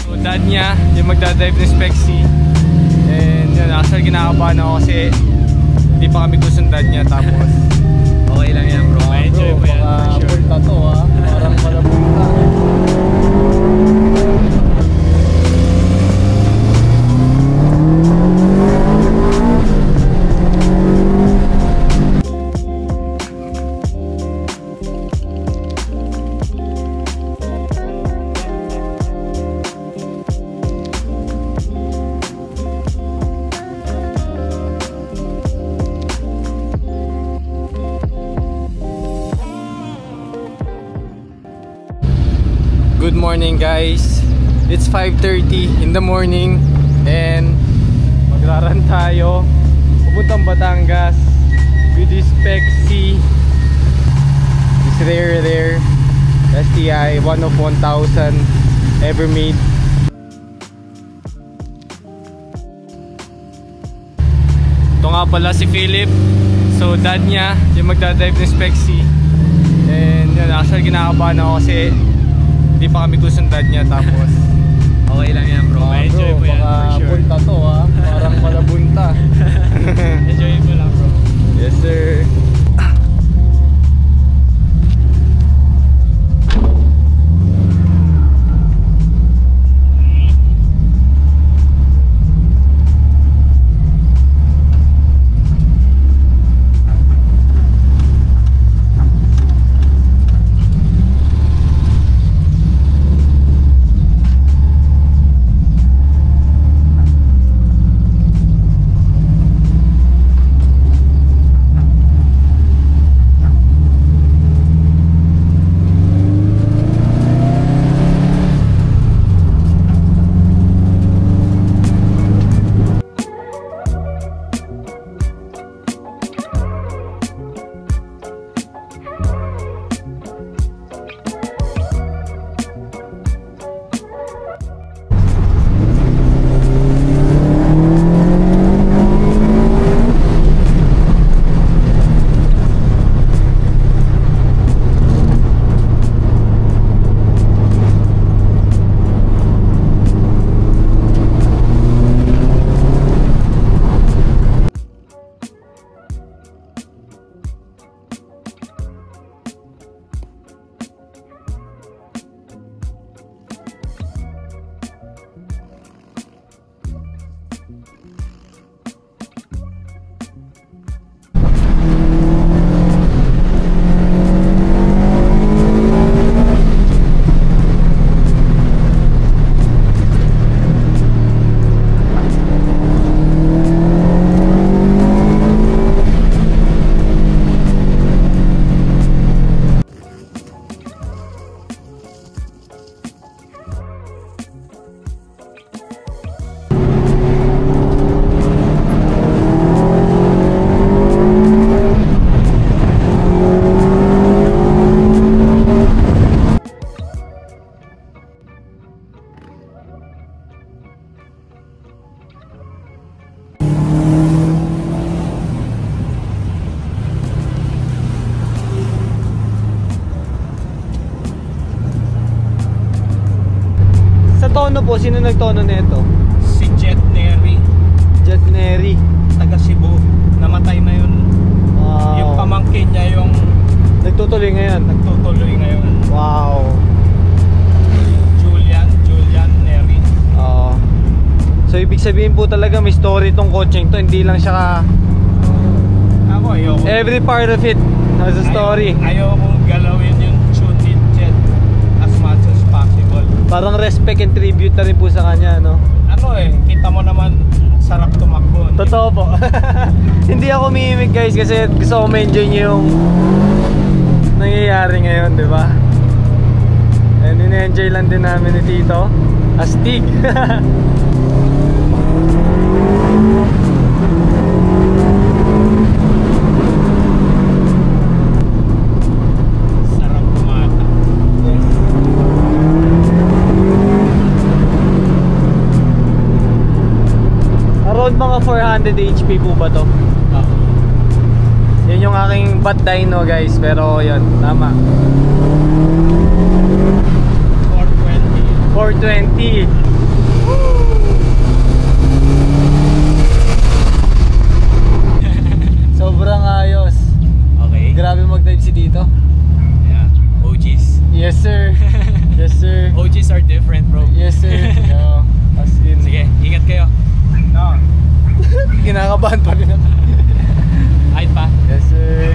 So, dad niya yung magdadrive ng Spexy. And yun, actually kinakabahan ako kasi hindi pa kami gusto ng dad niya. Tapos okay lang yan bro. Enjoy mo yan. Punta to ha. Parang malapunta. Good morning guys, it's 5:30 in the morning and magraran tayo papuntang Batangas with this Spexy, this rare STI 1 of 1,000 ever made. Ito nga pala si Philip, so dad niya yung magdadrive ng Spexy. And yun, actually kinakabahan ako kasi hindi pa kami gusto ng dad niya. Tapos Okay lang yan bro. Enjoy mo yan for sure. Punta to ha. Parang malabunta. Enjoy mo lang bro. Yes sir. Tono po, sino nagtono nito? Si Jet Neri. Jet Neri, Taga Cebu. Namatay na yun. wow. Yung pamangkin niya yung Nagtutuloy ngayon. nagtutuloy ngayon. Wow. Julian Neri. Oo. So ibig sabihin po talaga may story tong kotseng to. Hindi lang siya Ako ayoko. every part of it has a story. Ayoko galawin yung tune ni Jet as much as possible. Parang respect and tribute na rin po sa kanya, no? Ano kita mo naman sarap tumakbo. Totoo po. Hindi ako mimik guys kasi gusto ko ma-enjoy niyo yung nangyayari ngayon, di ba? And in-enjoy lang din namin ni Tito Astig. Sarap tumata. Around mga 400 HP po ba to? Oo. Yan Yun yung aking bat dyno guys, pero yun, tama. 420. Sobrang ayos. Okay. Grabe mag-dive si Tito. Yeah. OGs. Yes sir. Yes sir. OGs are different, bro. Yes sir. Yo, as in. Sige, ingat kayo. No. Kinakabahan pa rin ako. Kahit pa. Yes sir.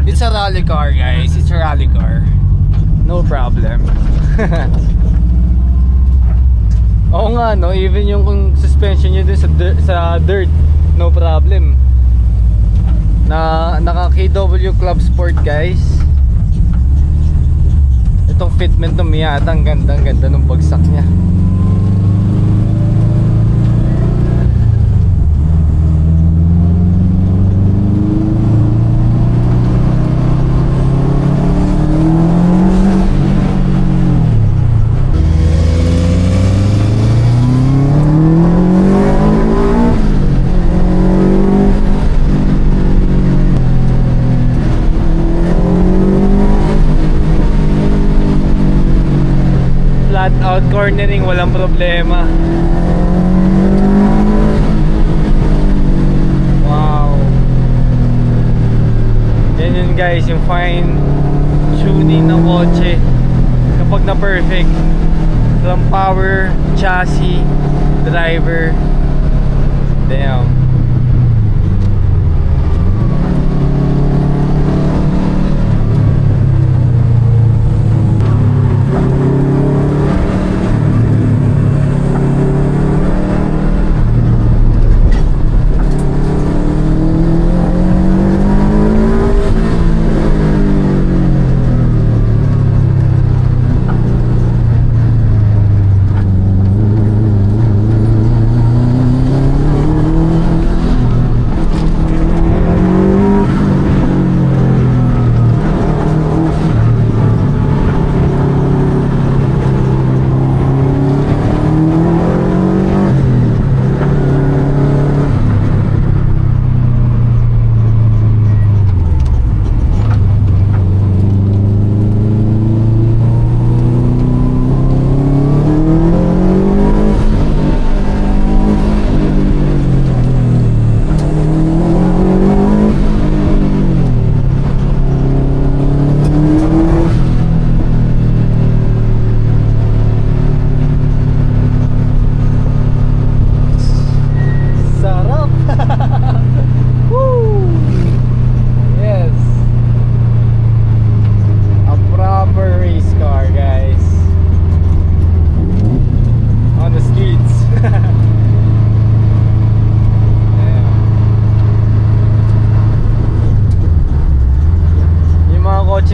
It's a rally car guys, it's a rally car. No problem. Oo nga no, even yung kung suspension nyo din sa dirt, no problem. Naka KW Club Sport guys. Itong fitment ng Miata, ang ganda ng bagsak niya. Flat out cornering, walang problema. Wow. Yan yun guys, yung fine tuning ng kotse kapag na perfect. From power, chassis, driver. Damn.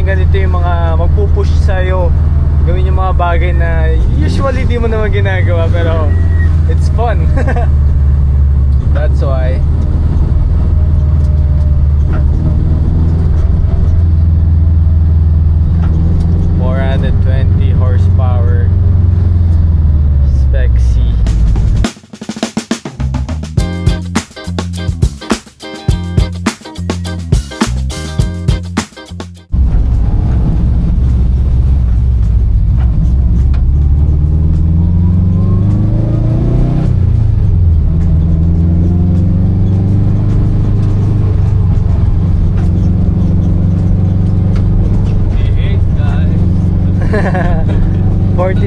Ganito yung mga magpupush sa'yo gawin yung mga bagay na usually di mo naman ginagawa, pero it's fun. That's why. ...420 horsepower Spec C.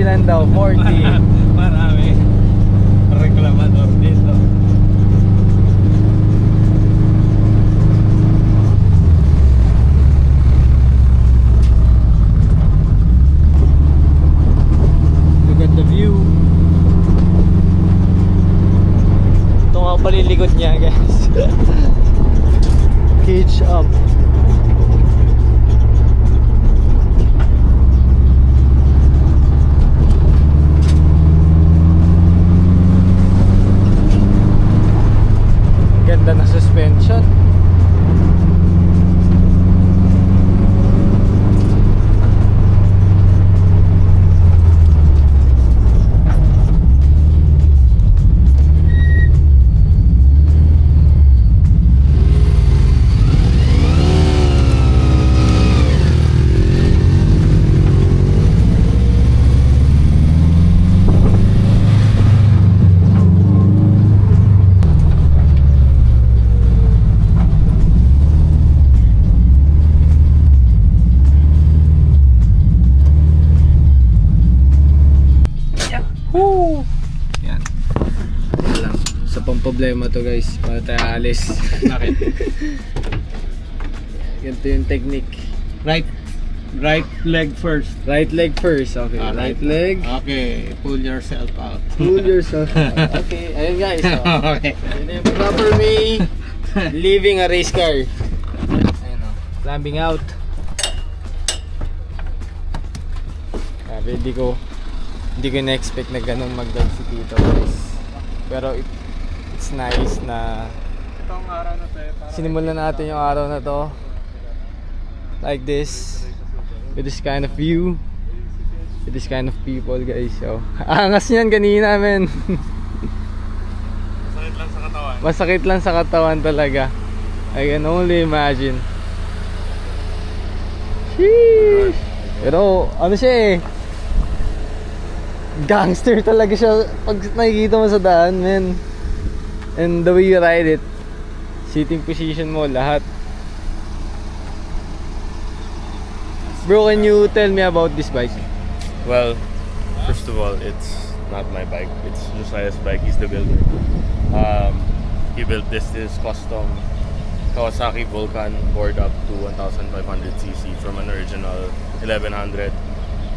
lang daw, 40. Marami reklamador dito. Look at the view. Ito nga pala yung likod niya, guys. problema to guys, para tayo alis. Bakit? Ganito yung technique. Right leg first. Right leg first, okay. Right leg. Okay, pull yourself out. Pull yourself out. Okay, ayun guys. Okay. Yun yung proper way leaving a race car. Ayun o, climbing out. Grabe, hindi ko na-expect na ganun mag-drive si Tito guys. Pero it's nice na Itong araw na to sinimulan natin yung araw na to like this, with this kind of view, with this kind of people guys. So, angas niyan kanina men. Masakit lang sa katawan. Masakit lang sa katawan talaga. I can only imagine. Sheesh. Pero ano siya eh, gangster talaga siya pag nakikita mo sa daan men. And the way you ride it, sitting position mo, lahat. Bro, can you tell me about this bike? Well, first of all, it's not my bike. It's Josiah's bike. He's the builder. He built this custom Kawasaki Vulcan board up to 1,500cc from an original 1100.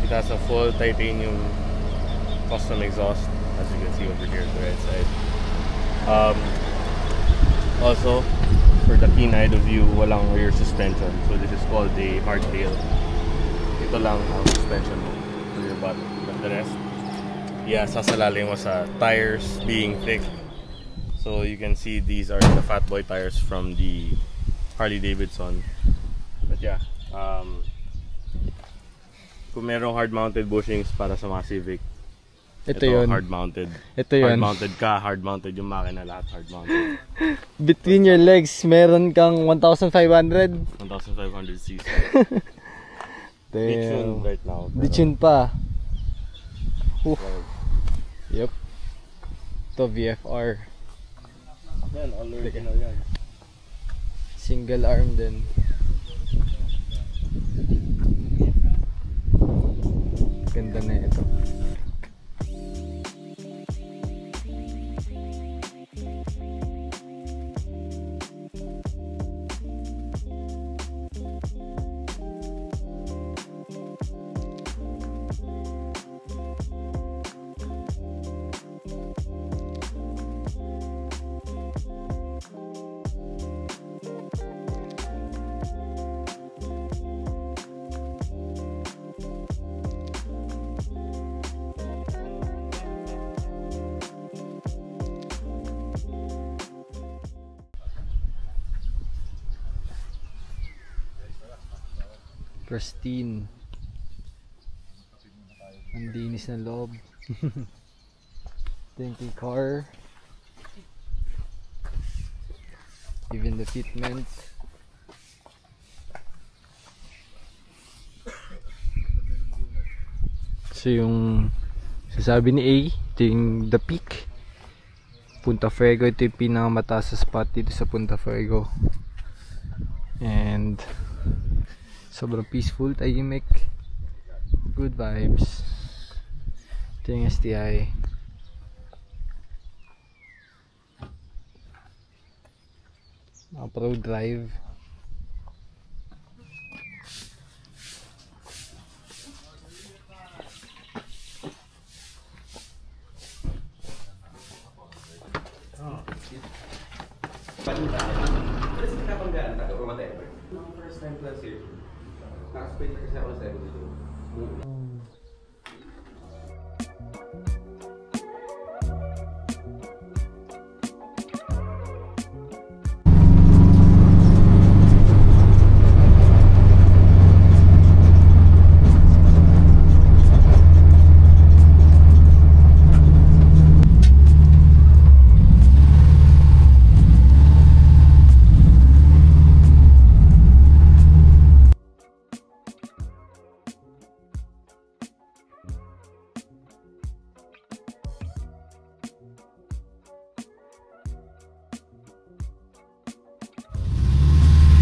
It has a full titanium custom exhaust, as you can see over here on the right side. Also, for the keen-eyed of you, walang rear suspension. So this is called the hardtail. Ito lang ang suspension mo for your butt. But the rest, yeah, sasalalim mo sa tires being thick. So you can see these are the Fat Boy tires from the Harley Davidson. But yeah, kung merong hard-mounted bushings para sa mga Civic, Ito yun. hard-mounted. Ito yun. Hard-mounted ka, hard-mounted yung makina, lahat hard-mounted. Between your legs, meron kang 1,500. 1,500cc. Damn. right now. Ditune pa. Yep. Ito VFR. Yan, all original yan. Single arm din. Ganda na ito. Pristine. Ang linis ng loob. Thank you car. Even the fitment. So yung sasabi ni A, ito yung The Peak Punta Fuego. Ito yung pinakamataas sa spot dito sa Punta Fuego. And sobrang peaceful, tahimik, good vibes. Ito yung STI. Off-road drive. First time plus here. Nakaspray na kasi ako sa dito.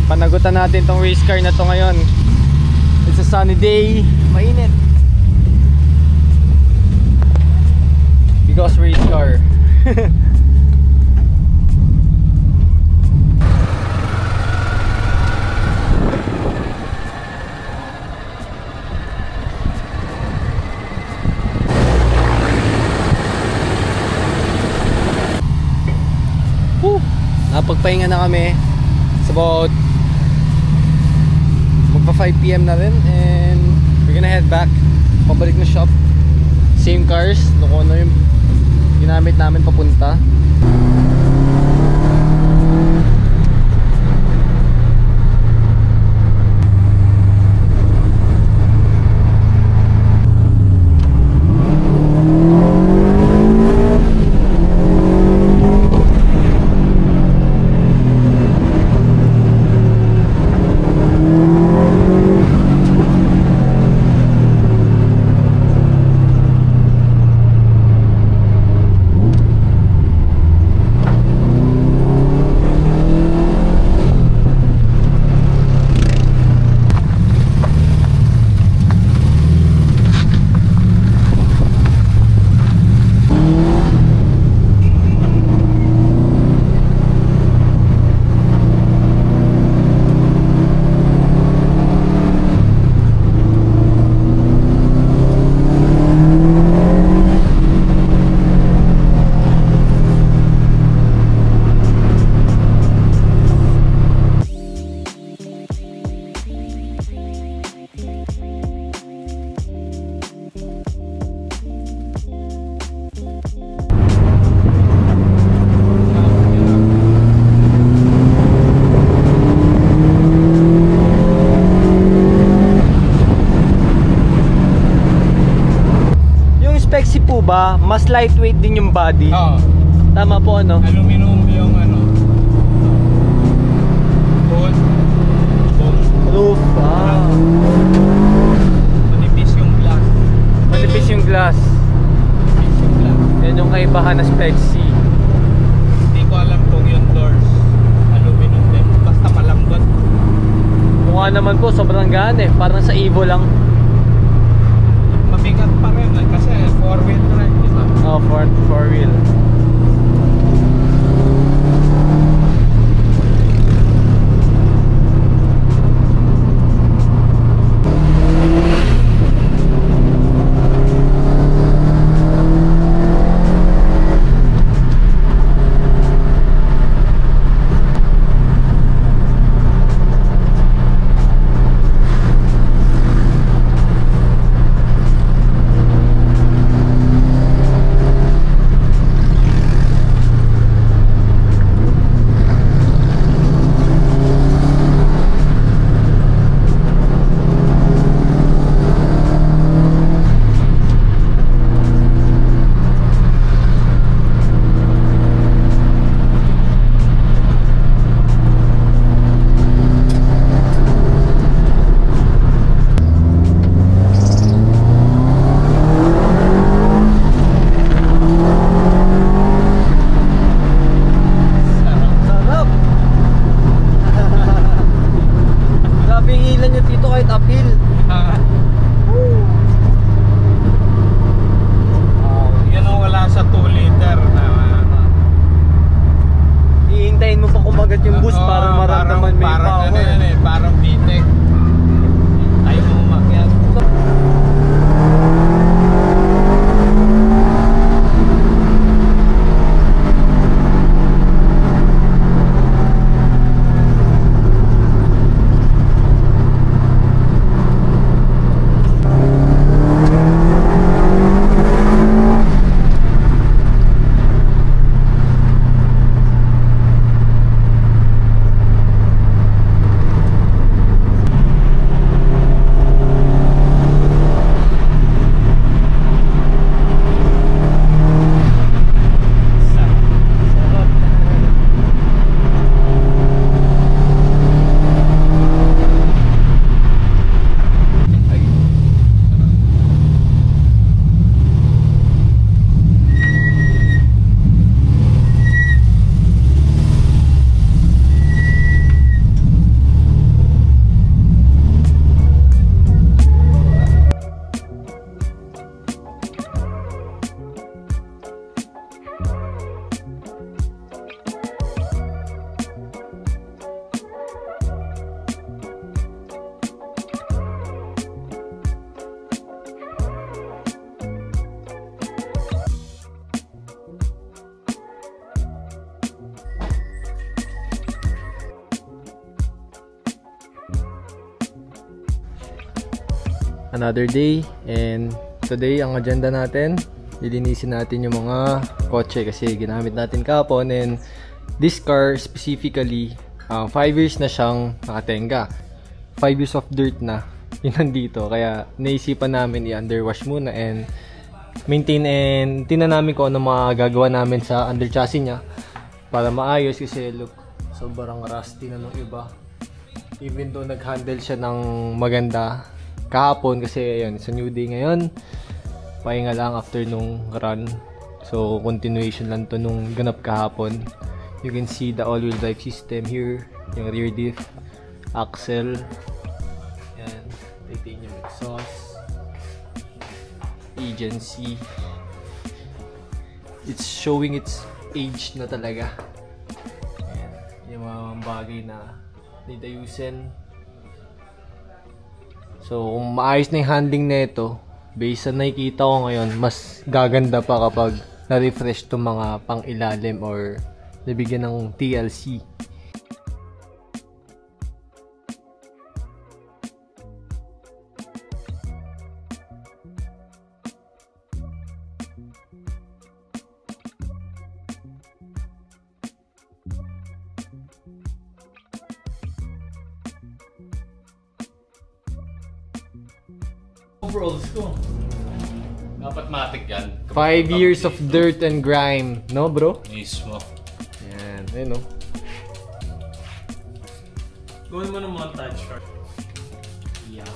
Panagutan natin tong race car na to ngayon. It's a sunny day, mainit. Because race car. nakapagpahinga na kami. It's about magpa 5 PM na rin, and we're gonna head back pabalik na shop. Same cars, nakuha na yung ginamit namin papunta. Spexy po ba, mas lightweight din yung body? Oo. Tama po, ano? Aluminum yung ano. Gold. Roof. Ah. Manipis yung glass. Manipis yung glass. Manipis yung glass. Yan yung kaibahan na Spexy. Hindi ko alam kung yung doors aluminum din. Basta malambot. Mukha naman po, sobrang gaan eh. Parang sa Evo lang. Mabigat pa rin kasi 4-wheel drive, di ba? Oh, 4-wheel. another day, and today ang agenda natin, lilinisin natin yung mga kotse kasi ginamit natin kahapon. And this car specifically, 5 years na siyang nakatenga, 5 years of dirt na yun nandito, kaya naisipan namin i-underwash muna and maintain, and tingnan namin kung ano mga gagawa namin sa under chassis niya para maayos kasi look, sobrang rusty na nung iba. Even though nag-handle siya ng maganda kahapon kasi ayun, it's a new day ngayon, pahinga lang after nung run, so continuation lang to nung ganap kahapon. You can see the all-wheel drive system here, yung rear diff, axle, yan, titanium exhaust, agency. It's showing its age na talaga. Yan, yung mga bagay na need ayusin. So kung maayos na yung handling nito, based sa nakikita ko ngayon, mas gaganda pa kapag na-refresh itong mga pang-ilalim or nabigyan ng TLC. Overalls ko. Dapat matik yan. 5 years of dirt and grime, no bro? Mismo. Yan, ayun no. Gawin mo ng montage shot. Yan.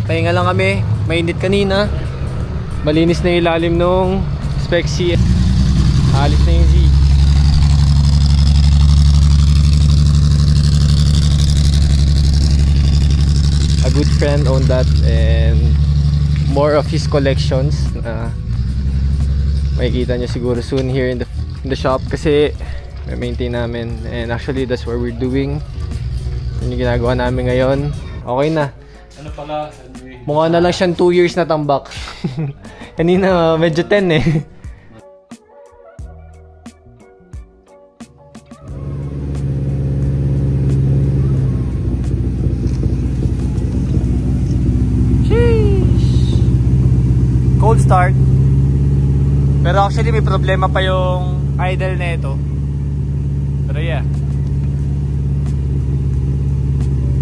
Pahinga lang kami, mainit kanina. Malinis na yung ilalim nung Spec C. Alis na yung Z. A good friend owned that and more of his collections. Makikita nyo siguro soon here in the shop kasi may maintain namin, and actually that's what we're doing. Yun yung ginagawa namin ngayon. Okay na. Ano pala? Mukha na lang siyang 2 years na tambak. Kanina medyo 10 eh. Sheesh! Cold start. Pero actually may problema pa yung idle na ito. Pero yeah,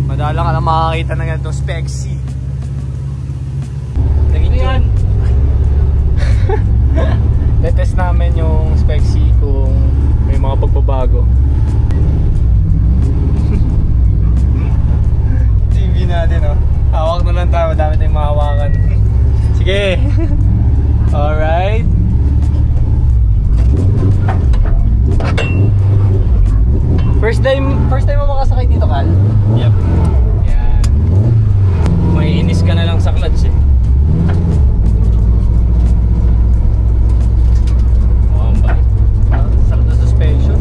madala ka na makakita ng ganitong Spec C. Yan. Letest namin yung Spec C kung may mga pagbabago. TV natin, oh. Hawak na lang tayo, madami tayong mahawakan. Sige. Alright. First time mo makasakay dito, Kal? Yep. Yan. May inis ka na lang sa clutch eh. Sakit na suspension.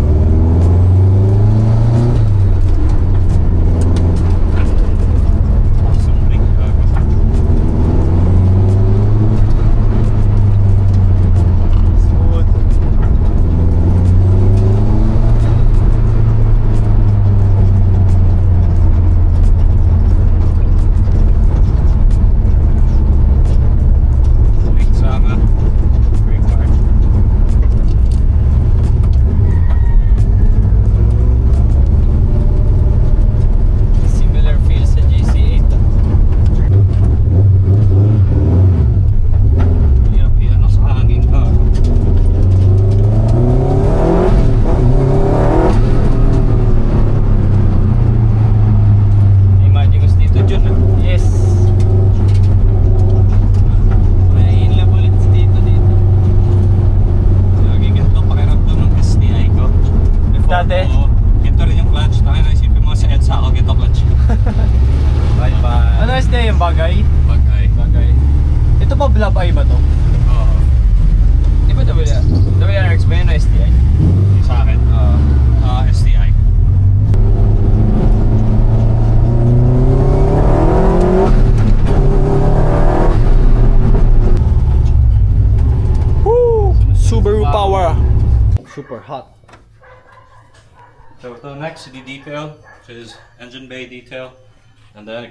WI ba to? Oo. Di ba WRX ba yun o STI? Yung sa akin? STI. Woo! Subaru power. Super hot. So the next, the detail, which is engine bay detail, and then